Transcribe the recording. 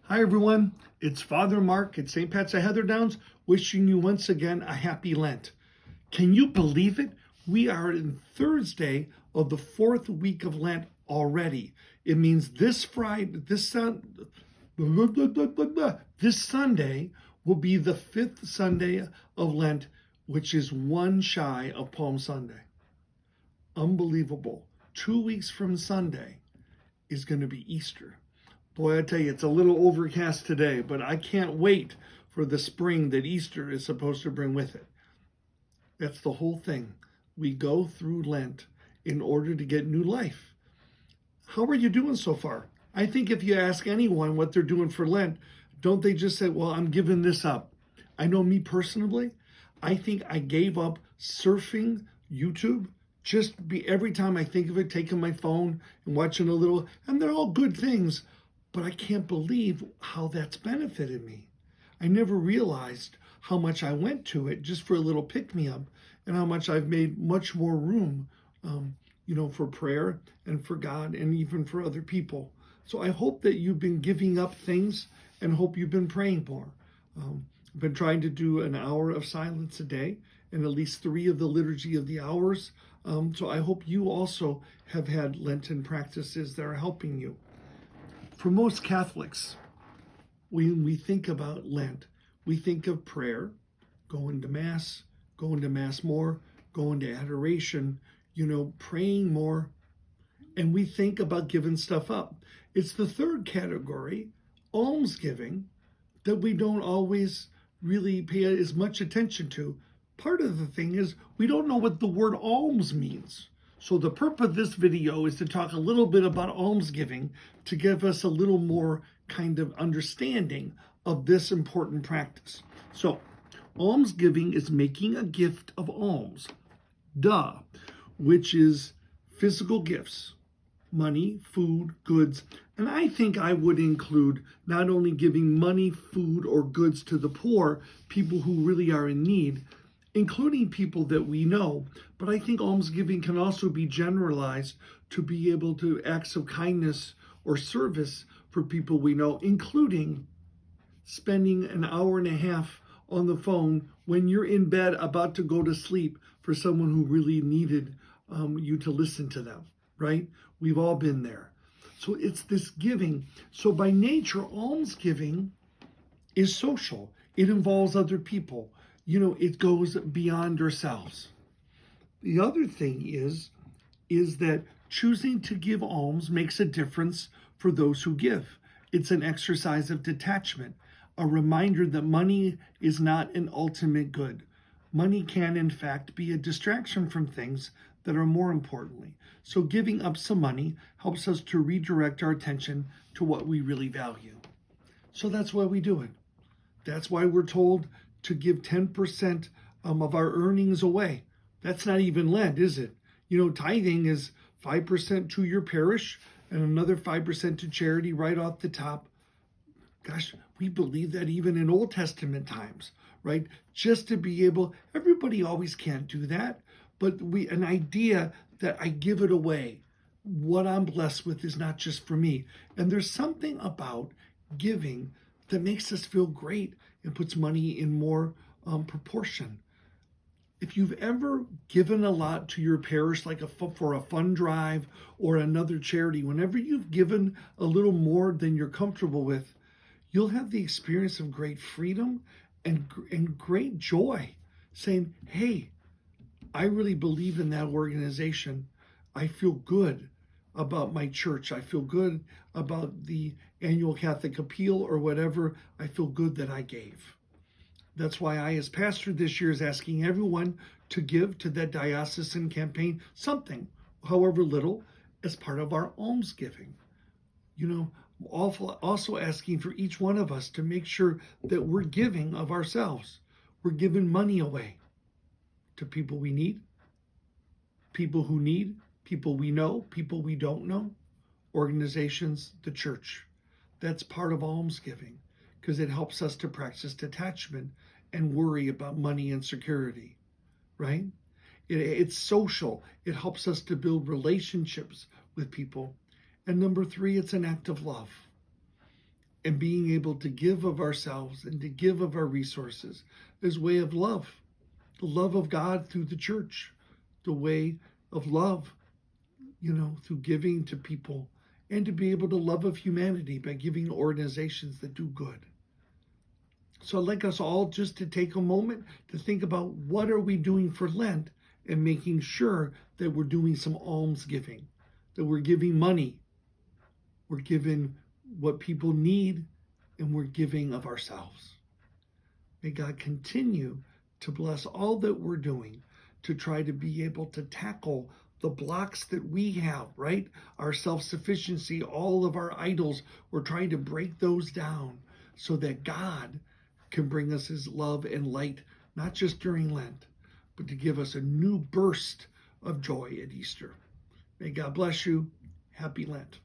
Hi everyone, it's Father Mark at St. Pat's of Heatherdowns wishing you once again a happy Lent. Can you believe it? We are in Thursday of the fourth week of Lent already. It means this Sunday will be the fifth Sunday of Lent, which is one shy of Palm Sunday. Unbelievable. 2 weeks from Sunday is going to be Easter. Boy, I tell you, it's a little overcast today, but I can't wait for the spring that Easter is supposed to bring with it. That's the whole thing. We go through Lent in order to get new life. How are you doing so far? I think if you ask anyone what they're doing for Lent, don't they just say, well, I'm giving this up? I know me personally, I think I gave up surfing YouTube. Every time I think of it, taking my phone and watching a little, and they're all good things, but I can't believe how that's benefited me. I never realized how much I went to it just for a little pick-me-up, and how much I've made much more room, for prayer and for God and even for other people. So I hope that you've been giving up things and hope you've been praying more. I've been trying to do an hour of silence a day and at least 3 of the liturgy of the hours. So I hope you also have had Lenten practices that are helping you. For most Catholics, when we think about Lent, we think of prayer, going to Mass more, going to adoration, praying more, and we think about giving stuff up. It's the third category, almsgiving, that we don't always really pay as much attention to. Part of the thing is we don't know what the word alms means. So the purpose of this video is to talk a little bit about almsgiving to give us a little more kind of understanding of this important practice. So almsgiving is making a gift of alms, which is physical gifts, money, food, goods. And I think I would include not only giving money, food, or goods to the poor, people who really are in need, including people that we know, but I think almsgiving can also be generalized to be able to acts of kindness or service for people we know, including spending an hour and a half on the phone when you're in bed about to go to sleep for someone who really needed you to listen to them, right? We've all been there. So it's this giving. So by nature, almsgiving is social. It involves other people. It goes beyond ourselves. The other thing is that choosing to give alms makes a difference for those who give. It's an exercise of detachment, a reminder that money is not an ultimate good. Money can, in fact, be a distraction from things that are more importantly. So giving up some money helps us to redirect our attention to what we really value. So that's why we do it. That's why we're told to give 10% of our earnings away. That's not even Lent, is it? Tithing is 5% to your parish and another 5% to charity right off the top. Gosh, we believe that even in Old Testament times, right? Just to be able, everybody always can't do that, but an idea that I give it away. What I'm blessed with is not just for me. And there's something about giving that makes us feel great and puts money in more proportion. If you've ever given a lot to your parish, like for a fund drive or another charity, whenever you've given a little more than you're comfortable with, you'll have the experience of great freedom and great joy, saying, hey, I really believe in that organization. I feel good about my church. I feel good about the annual Catholic appeal or whatever. I feel good that I gave. That's why I, as pastor this year, is asking everyone to give to that diocesan campaign something, however little, as part of our almsgiving. Also asking for each one of us to make sure that we're giving of ourselves. We're giving money away to people we need, people who need, people we know, people we don't know, organizations, the church. That's part of almsgiving because it helps us to practice detachment and worry about money and security, right? It's social. It helps us to build relationships with people. And number 3, it's an act of love. and being able to give of ourselves and to give of our resources is a way of love, the love of God through the church, the way of love, through giving to people, and to be able to love of humanity by giving to organizations that do good. So I'd like us all just to take a moment to think about what are we doing for Lent and making sure that we're doing some almsgiving, that we're giving money, we're giving what people need, and we're giving of ourselves. May God continue to bless all that we're doing to try to be able to tackle the blocks that we have, right? Our self-sufficiency, all of our idols, we're trying to break those down so that God can bring us his love and light, not just during Lent, but to give us a new burst of joy at Easter. May God bless you. Happy Lent.